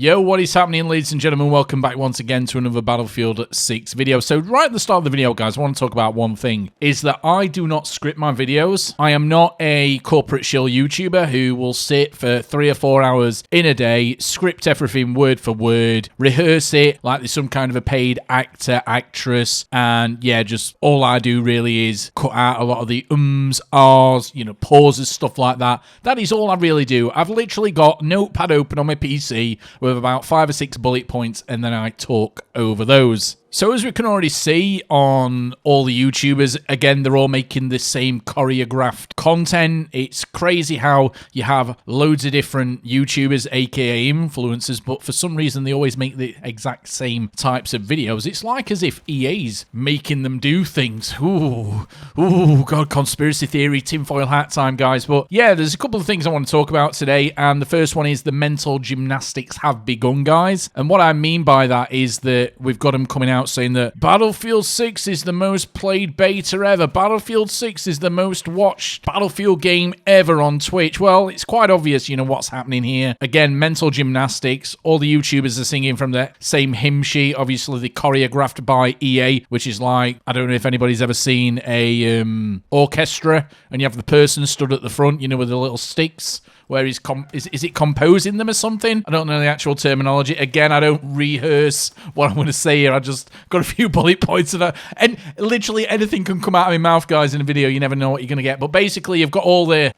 Yo, what is happening, ladies and gentlemen? Welcome back once again to another Battlefield 6 video. So right at the start of the video, guys, I want to talk about one thing, is that I do not script my videos. I am not a corporate shill YouTuber who will sit for 3 or 4 hours in a day, script everything word for word, rehearse it like there's some kind of a paid actor, actress, and yeah, just all I do really is cut out a lot of the ums, ahs, pauses, stuff like that. That is all I really do. I've literally got Notepad open on my PC with about 5 or 6 bullet points, and then I talk over those. So as we can already see on all the YouTubers, again, they're all making the same choreographed content. It's crazy how you have loads of different YouTubers, aka influencers, but for some reason they always make the exact same types of videos. It's like as if EA's making them do things. Ooh, God, conspiracy theory, tinfoil hat time, guys. But yeah, there's a couple of things I want to talk about today, and the first one is the mental gymnastics have begun, guys. And what I mean by that is that we've got them coming out saying that Battlefield 6 is the most played beta ever. Battlefield 6 is the most watched Battlefield game ever on Twitch. Well, it's quite obvious, what's happening here. Again, mental gymnastics. All the YouTubers are singing from the same hymn sheet. Obviously, they're choreographed by EA, which is like, I don't know if anybody's ever seen a orchestra, and you have the person stood at the front, with the little sticks, where he's is it composing them or something? I don't know the actual terminology. Again, I don't rehearse what I'm going to say here. I just got a few bullet points and literally anything can come out of my mouth, guys, in a video. You never know what you're going to get. But basically, you've got all the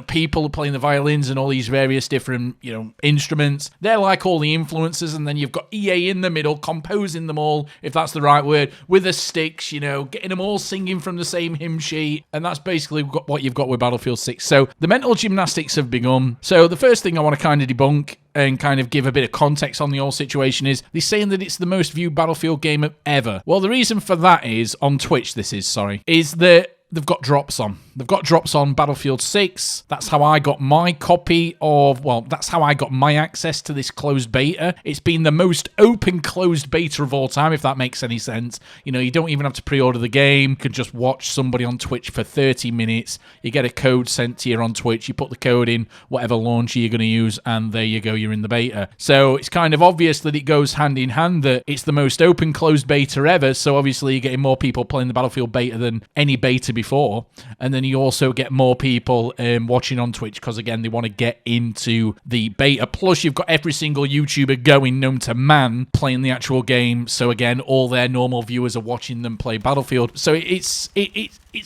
people playing the violins and all these various different instruments. They're like all the influencers, and then you've got EA in the middle composing them all, if that's the right word, with the sticks. Getting them all singing from the same hymn sheet, and that's basically what you've got with Battlefield 6. So the mental gymnastics have begun. So the first thing I want to kind of debunk and kind of give a bit of context on the whole situation is they're saying that it's the most viewed Battlefield game ever. Well, the reason for that is, on Twitch is that they've got drops on. They've got drops on Battlefield 6. That's how I got my copy of, that's how I got my access to this closed beta. It's been the most open closed beta of all time, if that makes any sense. You don't even have to pre-order the game. You can just watch somebody on Twitch for 30 minutes. You get a code sent to you on Twitch. You put the code in, whatever launcher you're going to use, and there you go, you're in the beta. So it's kind of obvious that it goes hand in hand, that it's the most open closed beta ever. So obviously you're getting more people playing the Battlefield beta than any beta before. And then you also get more people watching on Twitch because, again, they want to get into the beta. Plus, you've got every single YouTuber going known to man playing the actual game. So, again, all their normal viewers are watching them play Battlefield. So it's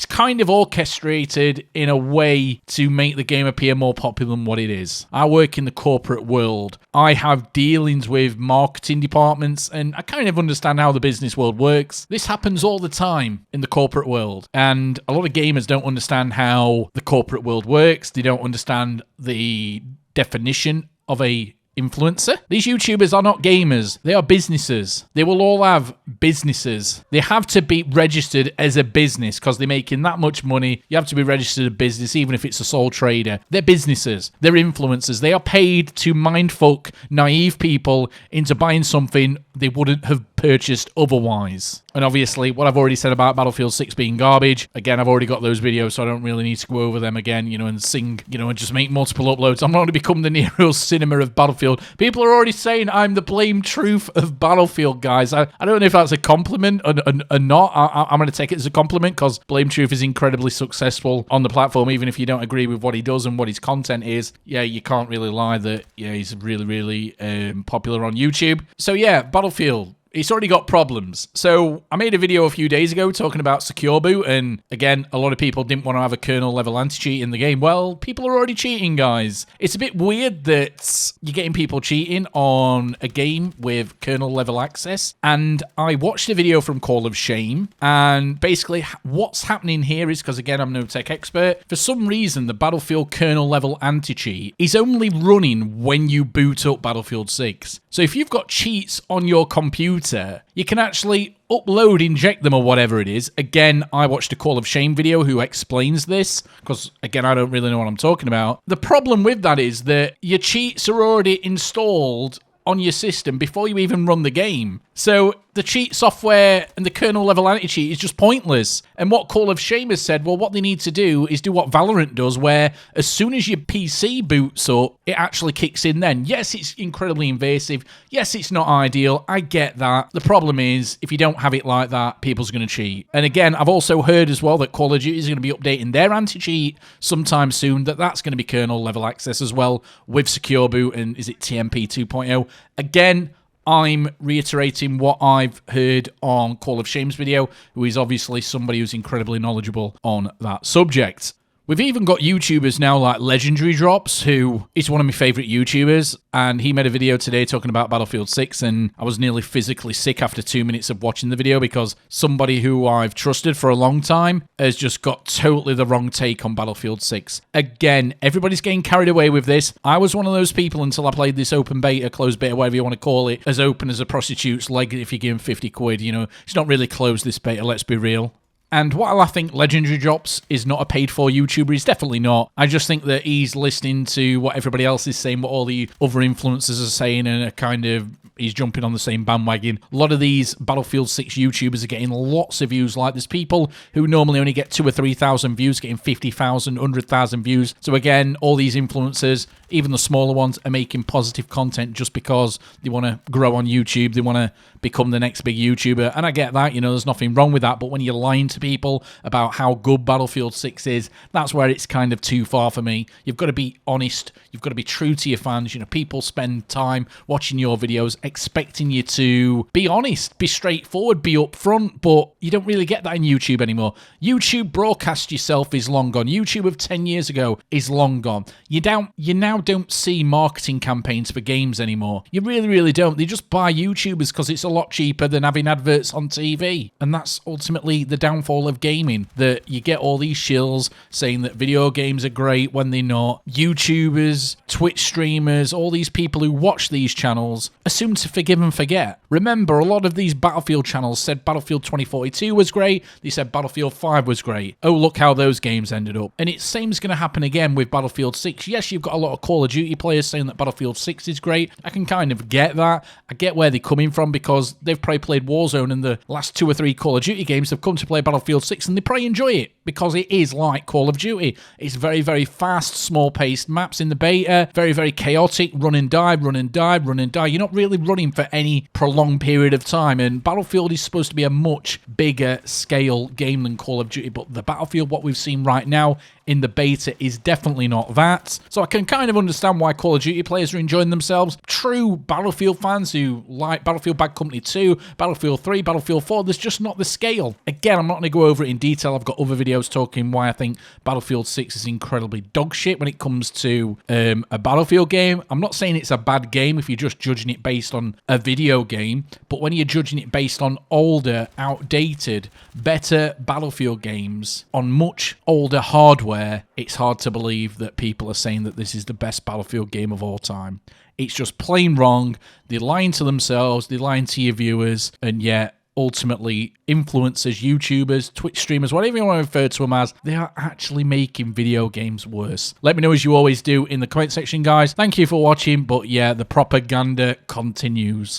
kind of orchestrated in a way to make the game appear more popular than what it is. I work in the corporate world. I have dealings with marketing departments, and I kind of understand how the business world works. This happens all the time in the corporate world, and a lot of gamers don't understand how the corporate world works. They don't understand the definition of a influencer. These YouTubers are not gamers. They are businesses. They will all have businesses. They have to be registered as a business because they're making that much money. You have to be registered as a business, even if it's a sole trader. They're businesses. They're influencers. They are paid to mindfuck naive people into buying something they wouldn't have purchased otherwise. And obviously, what I've already said about Battlefield 6 being garbage, again, I've already got those videos, so I don't really need to go over them again, and sing, and just make multiple uploads. I'm not going to become the Nero Cinema of Battlefield. People are already saying I'm the blame truth of Battlefield, guys. I don't know if that's a compliment or not. I'm going to take it as a compliment because Blame Truth is incredibly successful on the platform, even if you don't agree with what he does and what his content is. Yeah, you can't really lie that, he's really, really popular on YouTube. So yeah, Battlefield. It's already got problems. So I made a video a few days ago talking about Secure Boot, and again, a lot of people didn't want to have a kernel level anti-cheat in the game. Well, people are already cheating, guys. It's a bit weird that you're getting people cheating on a game with kernel level access. And I watched a video from Call of Shame, and basically what's happening here is, because again, I'm no tech expert, for some reason the Battlefield kernel level anti-cheat is only running when you boot up Battlefield 6. So if you've got cheats on your computer, you can actually upload, inject them or whatever it is. Again, I watched a Call of Shame video who explains this, because again, I don't really know what I'm talking about. The problem with that is that your cheats are already installed on your system before you even run the game. So the cheat software and the kernel level anti-cheat is just pointless. And what Call of Shame has said, well, what they need to do is do what Valorant does, where as soon as your PC boots up, it actually kicks in then. Yes, it's incredibly invasive. Yes, it's not ideal. I get that. The problem is, if you don't have it like that, people's going to cheat. And again, I've also heard as well that Call of Duty is going to be updating their anti-cheat sometime soon, that's going to be kernel level access as well with Secure Boot and is it TMP 2.0? Again, I'm reiterating what I've heard on Call of Shame's video, who is obviously somebody who's incredibly knowledgeable on that subject. We've even got YouTubers now like Legendary Drops, who is one of my favourite YouTubers, and he made a video today talking about Battlefield 6, and I was nearly physically sick after 2 minutes of watching the video because somebody who I've trusted for a long time has just got totally the wrong take on Battlefield 6. Again, everybody's getting carried away with this. I was one of those people until I played this open beta, closed beta, whatever you want to call it, as open as a prostitute's leg if you give him 50 quid, you know. It's not really closed, this beta, let's be real. And while I think Legendary Drops is not a paid-for YouTuber, he's definitely not. I just think that he's listening to what everybody else is saying, what all the other influencers are saying, and he's jumping on the same bandwagon. A lot of these Battlefield 6 YouTubers are getting lots of views. Like, there's people who normally only get 2,000 or 3,000 views, getting 50,000, 100,000 views. So again, all these influencers, even the smaller ones, are making positive content just because they want to grow on YouTube. They want to become the next big YouTuber. And I get that, you know, there's nothing wrong with that. But when you're lying to people about how good Battlefield 6 is, that's where it's kind of too far for me. You've got to be honest. You've got to be true to your fans. You know, people spend time watching your videos expecting you to be honest, be straightforward, be upfront, but you don't really get that in YouTube anymore. YouTube broadcast yourself is long gone. YouTube of 10 years ago is long gone. You now don't see marketing campaigns for games anymore. You really, really don't. They just buy YouTubers because it's a lot cheaper than having adverts on TV. And that's ultimately the downfall of gaming, that you get all these shills saying that video games are great when they're not. YouTubers, Twitch streamers, all these people who watch these channels assume to forgive and forget. Remember, a lot of these Battlefield channels said Battlefield 2042 was great. They said Battlefield 5 was great. Oh, look how those games ended up. And it seems going to happen again with Battlefield 6. Yes, you've got a lot of Call of Duty players saying that Battlefield 6 is great. I can kind of get that. I get where they're coming from because they've probably played Warzone, and the last 2 or 3 Call of Duty games have come to play Battlefield 6 and they probably enjoy it because it is like Call of Duty. It's very, very fast, small-paced maps in the beta, very, very chaotic, run and dive, run and dive, run and dive. You're not really running for any prolonged period of time, and Battlefield is supposed to be a much bigger scale game than Call of Duty, but the Battlefield, what we've seen right now in the beta, is definitely not that. So I can kind of understand why Call of Duty players are enjoying themselves. True Battlefield fans who like Battlefield Bad Company 2, Battlefield 3, Battlefield 4, there's just not the scale. Again, I'm not going to go over it in detail. I've got other videos talking why I think Battlefield 6 is incredibly dog shit when it comes to a Battlefield game. I'm not saying it's a bad game if you're just judging it based on a video game, but when you're judging it based on older, outdated, better Battlefield games on much older hardware, it's hard to believe that people are saying that this is the best Battlefield game of all time. It's just plain wrong. They're lying to themselves, they're lying to your viewers, and yet ultimately influencers, YouTubers, Twitch streamers, whatever you want to refer to them as, they are actually making video games worse. Let me know, as you always do, in the comment section, guys. Thank you for watching, but yeah, the propaganda continues.